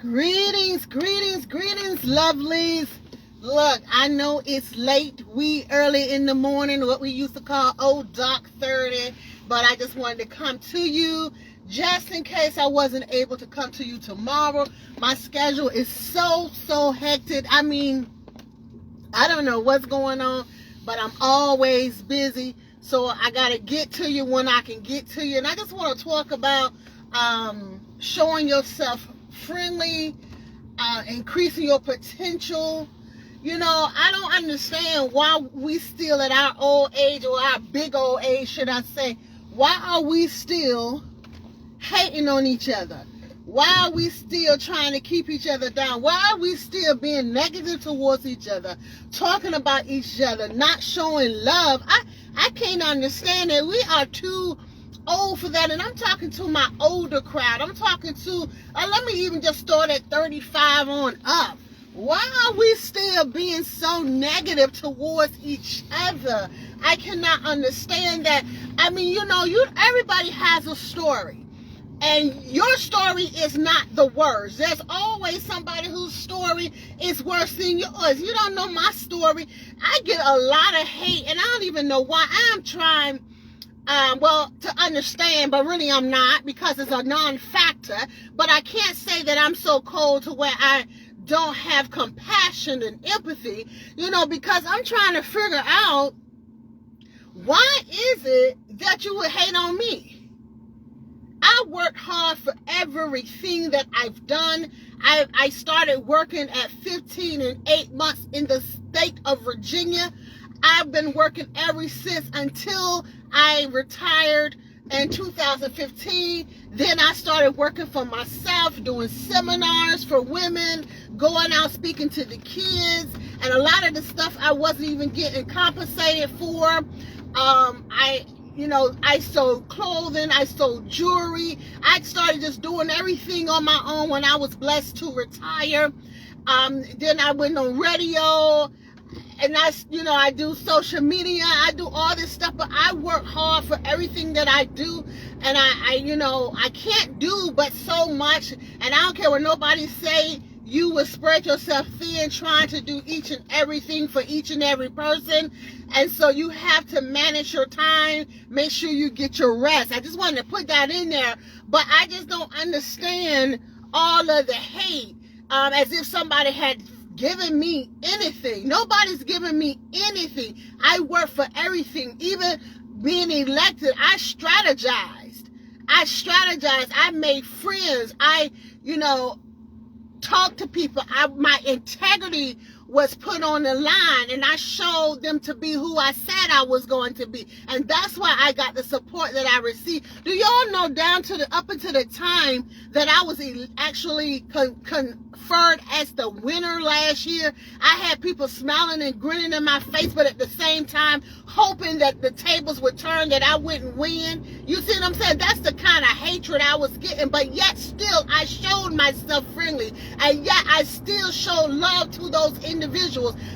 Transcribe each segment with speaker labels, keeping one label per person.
Speaker 1: Greetings, lovelies. Look, I know it's late, early in the morning, what we used to call old dark 30, but I just wanted to come to you just in case I wasn't able to come to you tomorrow. My schedule is so hectic. I mean, I don't know what's going on, but I'm always busy, so I got to get to you when I can get to you. And I just want to talk about showing yourself friendly, increasing your potential. You know, I don't understand why we still at our old age, or our big old age, should I say, why are we still hating on each other? Why are we still trying to keep each other down? Why are we still being negative towards each other, talking about each other, not showing love? I can't understand it. We are too old for that, and I'm talking to my older crowd. I'm talking to, let me even just start at 35 on up. Why are we still being so negative towards each other? I cannot understand that. I mean, you know, everybody has a story. And your story is not the worst. There's always somebody whose story is worse than yours. You don't know my story. I get a lot of hate, and I don't even know why. I'm trying, to understand, but really I'm not, because it's a non-factor. But I can't say that I'm so cold to where I don't have compassion and empathy, you know, because I'm trying to figure out, why is it that you would hate on me? I worked hard for everything that I've done. I started working at 15 and 8 months in the state of Virginia. I've been working ever since until I retired in 2015. Then I started working for myself, doing seminars for women, going out speaking to the kids, and a lot of the stuff I wasn't even getting compensated for. I sold clothing, I sold jewelry. I started just doing everything on my own when I was blessed to retire. Then I went on radio, and I do social media. I do all this stuff, but I work hard for everything that I do. And I can't do but so much. And I don't care what nobody say. You will spread yourself thin trying to do each and everything for each and every person. And so you have to manage your time. Make sure you get your rest. I just wanted to put that in there. But I just don't understand all of the hate, as if somebody had given me anything. Nobody's given me anything. I work for everything. Even being elected, I strategized. I made friends. I talk to people. My integrity was put on the line, and I showed them to be who I said I was going to be, and that's why I got the support that I received. Do y'all know, up until the time that I was actually conferred as the winner last year, I had people smiling and grinning in my face, but at the same time hoping that the tables would turn, that I wouldn't win. You see what I'm saying? That's the kind of hatred I was getting, but yet still I showed myself friendly, and yet I still showed love to those individuals,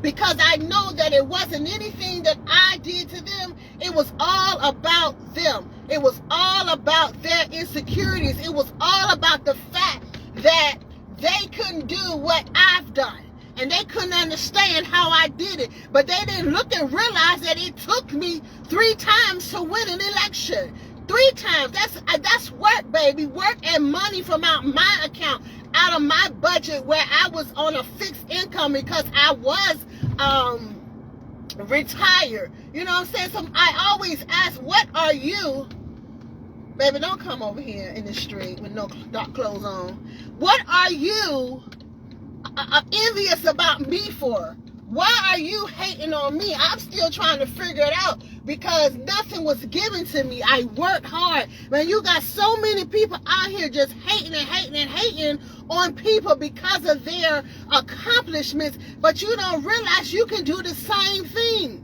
Speaker 1: because I know that it wasn't anything that I did to them. It was all about them. It was all about their insecurities. It was all about the fact that they couldn't do what I've done, and they couldn't understand how I did it. But they didn't look and realize that it took me 3 times to win an election. 3 times. That's work, baby. Work and money from out my account, out of my budget, where I was on a fixed income because I was retired. You know what I'm saying? So I always ask, what are you, baby, don't come over here in the street with no dark clothes on. What are you envious about me for? Why are you hating on me? I'm still trying to figure it out, because nothing was given to me. I worked hard. Man, you got so many people out here just hating on people because of their accomplishments, but you don't realize you can do the same thing.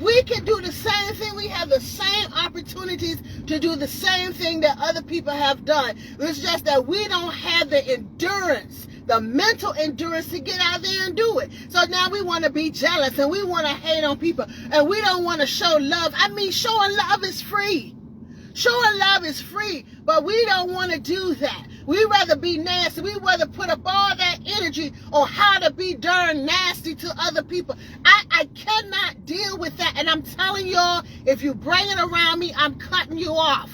Speaker 1: We can do the same thing. We have the same opportunities to do the same thing that other people have done. It's just that we don't have the endurance, the mental endurance to get out there and do it. So now we want to be jealous, and we want to hate on people, and we don't want to show love. I mean, showing love is free. Showing love is free, but we don't want to do that. We rather be nasty. We rather put up all that energy on how to be darn nasty to other people. I cannot deal with that. And I'm telling y'all, if you bring it around me, I'm cutting you off.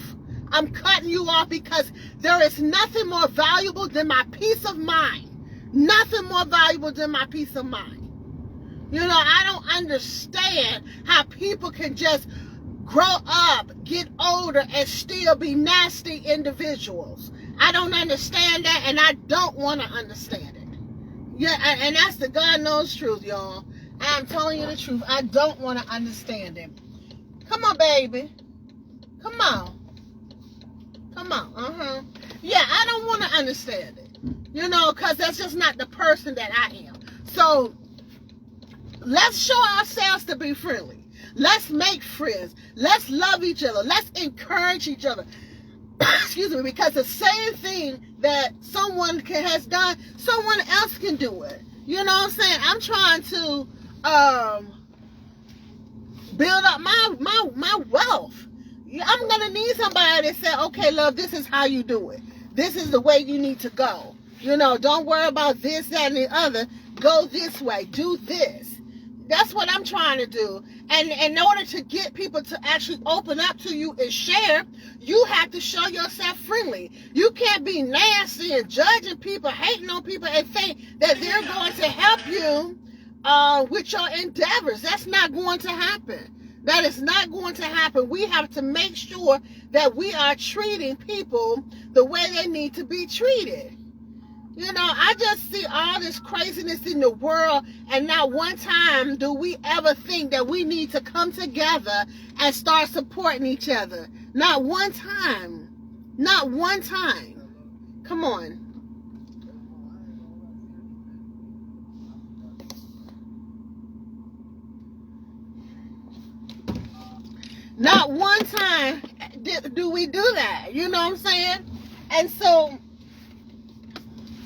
Speaker 1: I'm cutting you off, because there is nothing more valuable than my peace of mind. Nothing more valuable than my peace of mind. You know, I don't understand how people can just grow up, get older, and still be nasty individuals. I don't understand that, and I don't want to understand it. Yeah, and that's the God knows truth, y'all. I'm telling you the truth. I don't want to understand it. Come on, baby. Come on. Come on. Yeah, I don't want to understand it. You know, because that's just not the person that I am. So, let's show ourselves to be friendly. Let's make friends. Let's love each other. Let's encourage each other. Excuse me, because the same thing that someone has done, someone else can do it. You know what I'm saying? I'm trying to build up my wealth. I'm going to need somebody to say, okay, love, this is how you do it. This is the way you need to go. You know, don't worry about this, that, and the other. Go this way. Do this. That's what I'm trying to do. And in order to get people to actually open up to you and share, you have to show yourself friendly. You can't be nasty and judging people, hating on people, and think that they're going to help you with your endeavors. That's not going to happen. That is not going to happen. We have to make sure that we are treating people the way they need to be treated. You know, I just see all this craziness in the world, and not one time do we ever think that we need to come together and start supporting each other. Not one time. Not one time. Come on. Not one time do we do that. You know what I'm saying? And so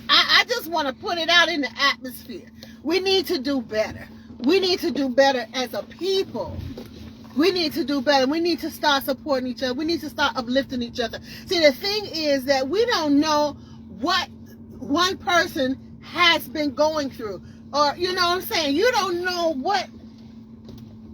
Speaker 1: I just want to put it out in the atmosphere. We need to do better. We need to do better as a people. We need to do better. We need to start supporting each other. We need to start uplifting each other. See, the thing is that we don't know what one person has been going through. Or, you know what I'm saying? You don't know what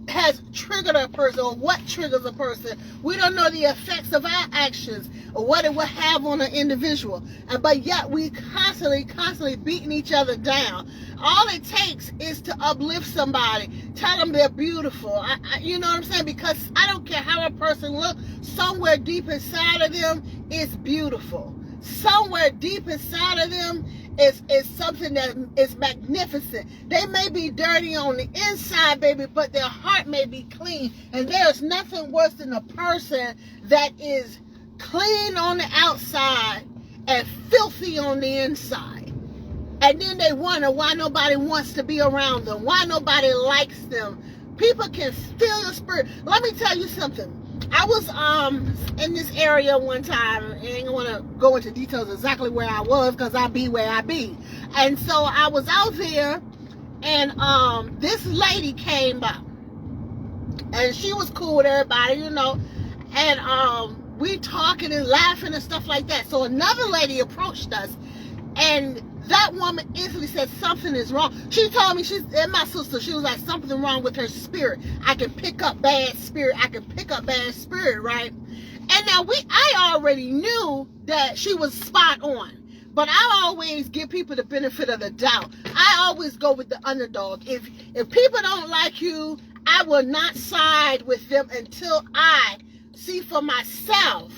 Speaker 1: has triggered a person or what triggers a person. We don't know the effects of our actions or what it will have on an individual. But yet we constantly beating each other down. All it takes is to uplift somebody, tell them they're beautiful. You know what I'm saying? Because I don't care how a person looks, somewhere deep inside of them is beautiful. Somewhere deep inside of them is something that is magnificent. They may be dirty on the inside, baby, but their heart may be clean. And there's nothing worse than a person that is clean on the outside and filthy on the inside. And then they wonder why nobody wants to be around them, why nobody likes them. People can feel your spirit. Let me tell you something. I was in this area one time, and I ain't want to go into details exactly where I was, because I be where I be. And so I was out there, and this lady came up, and she was cool with everybody, you know, and we talking and laughing and stuff like that. So another lady approached us, and that woman instantly said something is wrong. She told me, and my sister, she was like, something wrong with her spirit. I can pick up bad spirit. I can pick up bad spirit, right? And now I already knew that she was spot on. But I always give people the benefit of the doubt. I always go with the underdog. If people don't like you, I will not side with them until I see for myself,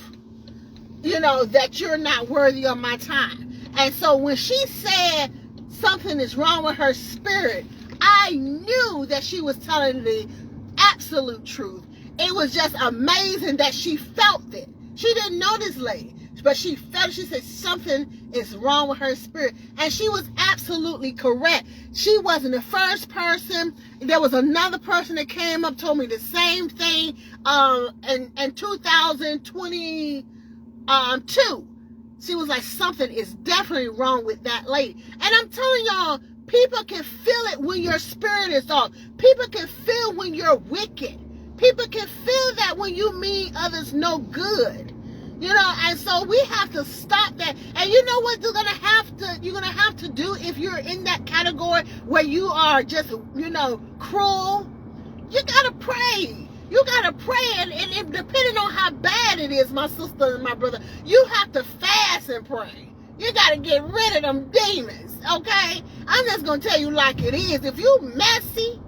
Speaker 1: you know, that you're not worthy of my time. And so when she said something is wrong with her spirit, I knew that she was telling the absolute truth. It was just amazing that she felt it. She didn't know this lady, but she felt it. She said something is wrong with her spirit. And she was absolutely correct. She wasn't the first person. There was another person that came up, told me the same thing in 2022. She was like, something is definitely wrong with that lady. And I'm telling y'all, people can feel it when your spirit is off. People can feel when you're wicked. People can feel that when you mean others no good. You know, and so we have to stop that. And you know what you're gonna have to do if you're in that category where you are just, you know, cruel. You gotta pray. You gotta pray, and if, depending on how bad it is, my sister and my brother, you have to fast and pray. You gotta get rid of them demons, okay? I'm just gonna tell you like it is. If you messy,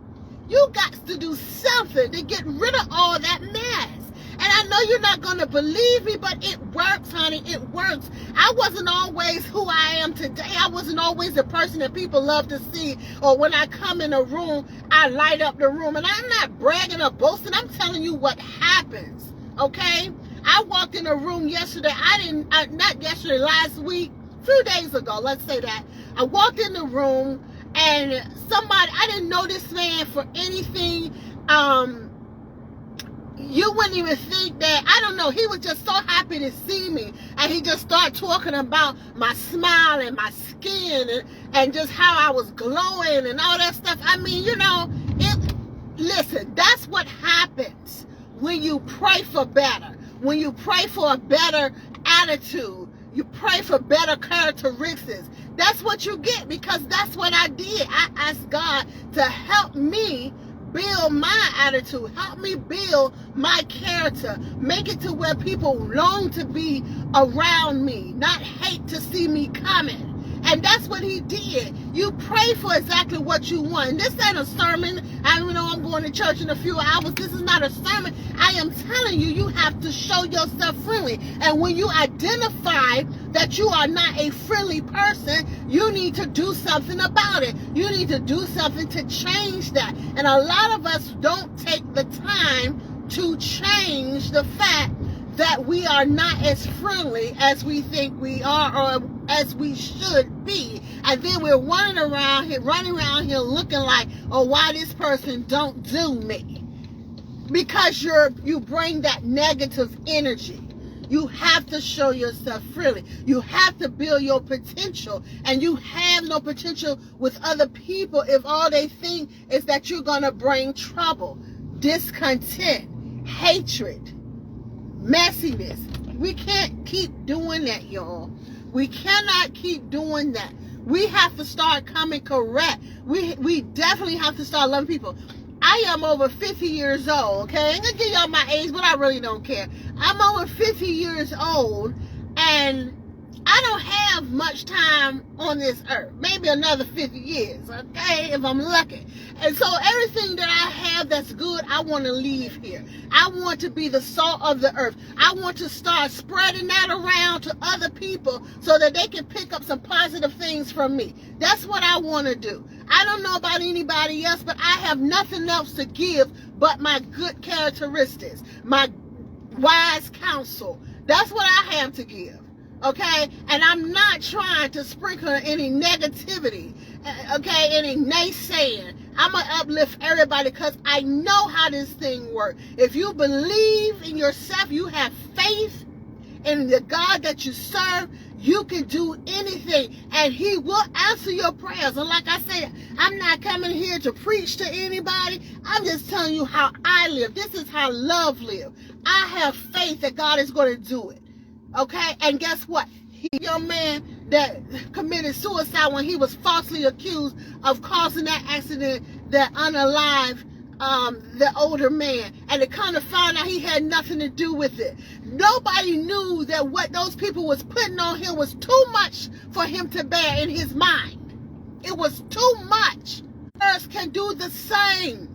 Speaker 1: you got to do something to get rid of all that mess. And I know you're not going to believe me, but it works, honey. It works. I wasn't always who I am today. I wasn't always the person that people love to see. Or when I come in a room, I light up the room. And I'm not bragging or boasting. I'm telling you what happens, okay? I walked in a room yesterday. Not yesterday, last week, a few days ago, let's say that. I walked in the room, and I didn't know this man for anything. You wouldn't even think that, I don't know, he was just so happy to see me. And he just started talking about my smile and my skin and just how I was glowing and all that stuff. I mean, you know, listen, that's what happens when you pray for better. When you pray for a better attitude, you pray for better characteristics. That's what you get, because that's what I did. I asked God to help me build my attitude, help me build my character, make it to where people long to be around me, not hate to see me coming. And that's what he did. You pray for exactly what you want. And this ain't a sermon. I don't know, I'm going to church in a few hours. This is not a sermon. I am telling you, you have to show yourself friendly. And when you identify that you are not a friendly person, you need to do something about it. You need to do something to change that. And a lot of us don't take the time to change the fact that we are not as friendly as we think we are, or as we should be. And then we're running around here looking like, oh, why this person don't do me? Because you bring that negative energy. You have to show yourself freely. You have to build your potential. And you have no potential with other people if all they think is that you're going to bring trouble, discontent, hatred, messiness. We can't keep doing that, y'all. We cannot keep doing that. We have to start coming correct. We definitely have to start loving people. I am over 50 years old, okay? I'm going to give y'all my age, but I really don't care. I'm over 50 years old, and I don't have much time on this earth. Maybe another 50 years, okay, if I'm lucky. And so everything that I have that's good, I want to leave here. I want to be the salt of the earth. I want to start spreading that around to other people so that they can pick up some positive things from me. That's what I want to do. I don't know about anybody else, but I have nothing else to give but my good characteristics, my wise counsel. That's what I have to give. Okay, and I'm not trying to sprinkle any negativity, okay, any naysaying. I'm going to uplift everybody because I know how this thing works. If you believe in yourself, you have faith in the God that you serve, you can do anything, and he will answer your prayers. And like I said, I'm not coming here to preach to anybody. I'm just telling you how I live. This is how love lives. I have faith that God is going to do it. Okay, and guess what? He, young man that committed suicide when he was falsely accused of causing that accident that unalived the older man, and to kind of find out he had nothing to do with it. Nobody knew that what those people was putting on him was too much for him to bear in his mind. It was too much. Others can do the same.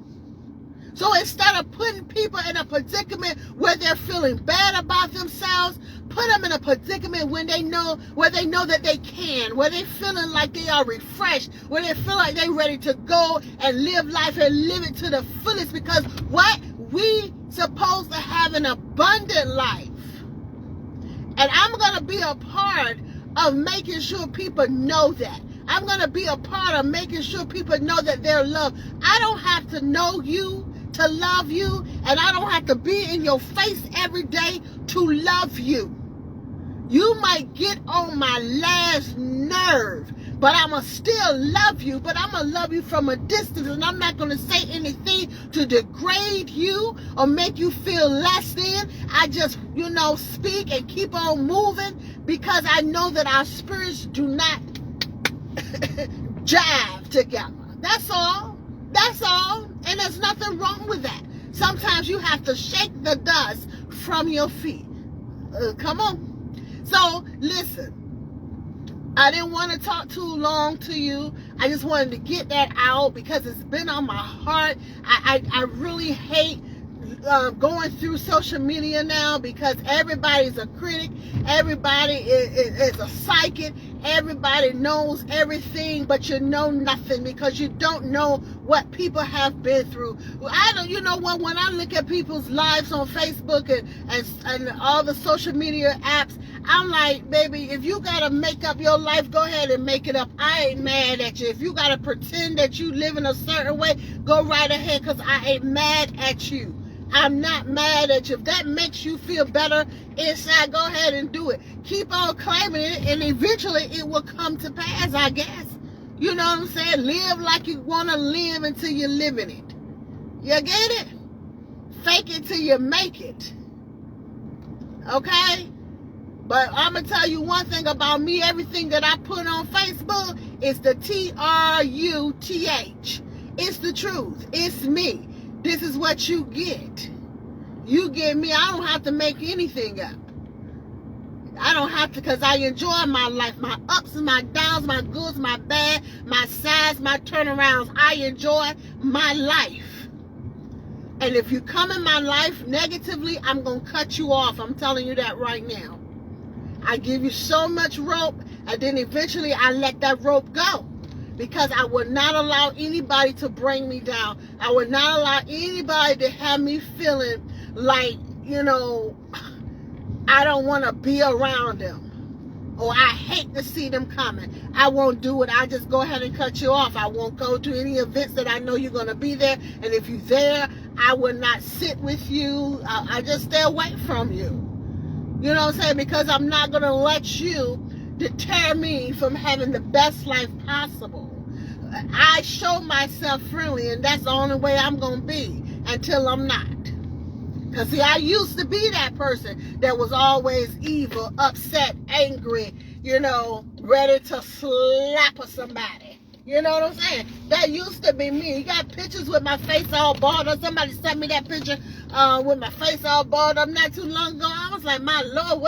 Speaker 1: So instead of putting people in a predicament where they're feeling bad about themselves, put them in a predicament where they know that they can, where they're feeling like they are refreshed, where they feel like they're ready to go and live life and live it to the fullest. Because what we supposed to have an abundant life. And I'm going to be a part of making sure people know that. I'm going to be a part of making sure people know that they're loved. I don't have to know you to love you, and I don't have to be in your face every day to love you. You might get on my last nerve, but I'm going to still love you, but I'm going to love you from a distance, and I'm not going to say anything to degrade you or make you feel less than. I just, speak and keep on moving, because I know that our spirits do not jive together. That's all. That's all. And there's nothing wrong with that. Sometimes you have to shake the dust from your feet. Come on. So, listen. I didn't want to talk too long to you. I just wanted to get that out because it's been on my heart. I really hate going through social media now, because everybody's a critic. Everybody is a psychic. Everybody knows everything, but you know nothing, because you don't know what people have been through. I don't, when I look at people's lives on Facebook and all the social media apps, I'm like, baby, if you gotta make up your life, go ahead and make it up. I ain't mad at you. If you gotta pretend that you live in a certain way, go right ahead, because I ain't mad at you. I'm not mad at you. If that makes you feel better inside, go ahead and do it. Keep on claiming it, and eventually it will come to pass, I guess. You know what I'm saying? Live like you want to live until you're living it. You get it? Fake it till you make it. Okay? But I'm going to tell you one thing about me. Everything that I put on Facebook is the TRUTH. It's the truth. It's me. This is what you get. You get me. I don't have to make anything up. I don't have to, because I enjoy my life. My ups and my downs, my goods, my bad, my sides, my turnarounds. I enjoy my life. And if you come in my life negatively, I'm going to cut you off. I'm telling you that right now. I give you so much rope, and then eventually I let that rope go. Because I would not allow anybody to bring me down. I would not allow anybody to have me feeling like, I don't want to be around them. Or I hate to see them coming. I won't do it. I just go ahead and cut you off. I won't go to any events that I know you're going to be there. And if you're there, I will not sit with you. I just stay away from you. You know what I'm saying? Because I'm not going to let you deter me from having the best life possible. I show myself friendly, and that's the only way I'm going to be until I'm not. Because, see, I used to be that person that was always evil, upset, angry, ready to slap somebody. You know what I'm saying? That used to be me. You got pictures with my face all balled up. Somebody sent me that picture with my face all balled up not too long ago. I was like, my Lord,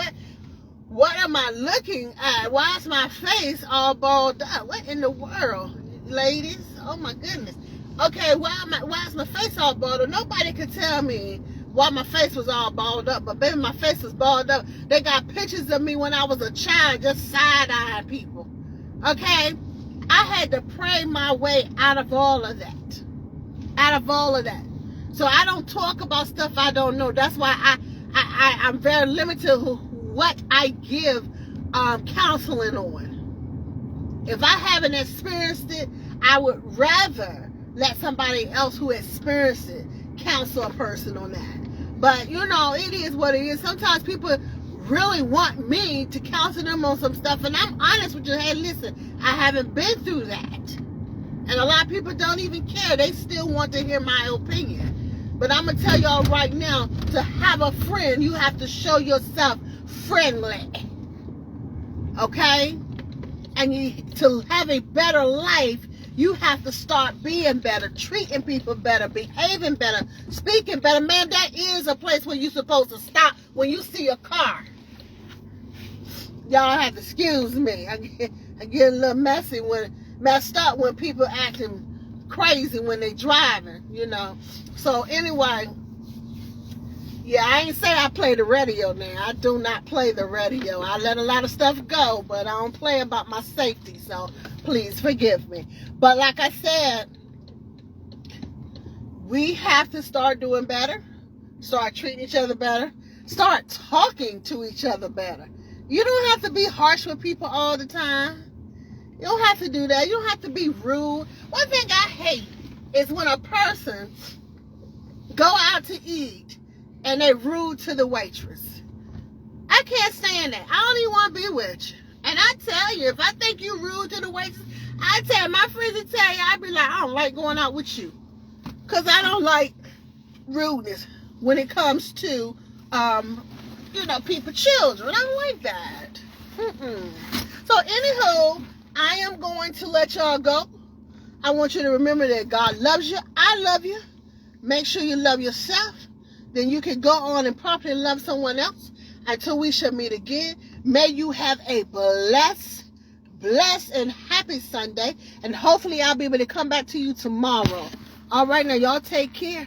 Speaker 1: what am I looking at? Why is my face all balled up? What in the world, ladies? Oh my goodness. Okay, why is my face all balled up? Nobody could tell me why my face was all balled up, but baby, my face was balled up. They got pictures of me when I was a child, just side-eyeing people. Okay? I had to pray my way out of all of that. Out of all of that. So I don't talk about stuff I don't know. That's why I'm very limited to what I give counseling on. If I haven't experienced it, I would rather let somebody else who experienced it counsel a person on that. But, it is what it is. Sometimes people really want me to counsel them on some stuff, and I'm honest with you. Hey, listen, I haven't been through that. And a lot of people don't even care. They still want to hear my opinion. But I'm going to tell y'all right now, to have a friend, you have to show yourself friendly. Okay? And to have a better life, you have to start being better, treating people better, behaving better, speaking better. Man, that is a place where you're supposed to stop when you see a car. Y'all have to excuse me. I get a little messed up when people acting crazy when they driving, So anyway, yeah, I ain't say I play the radio now. I do not play the radio. I let a lot of stuff go, but I don't play about my safety, so please forgive me. But like I said, we have to start doing better, start treating each other better, start talking to each other better. You don't have to be harsh with people all the time. You don't have to do that. You don't have to be rude. One thing I hate is when a person go out to eat and they rude to the waitress. I can't stand that. I don't even want to be with you. And I tell you, if I think you rude to the waitress, I tell my friends to tell you, I be like, I don't like going out with you. Because I don't like rudeness when it comes to, children. I don't like that. So anywho, I am going to let y'all go. I want you to remember that God loves you. I love you. Make sure you love yourself. Then you can go on and properly love someone else. Until we shall meet again, may you have a blessed and happy Sunday. And hopefully I'll be able to come back to you tomorrow. All right, now y'all take care.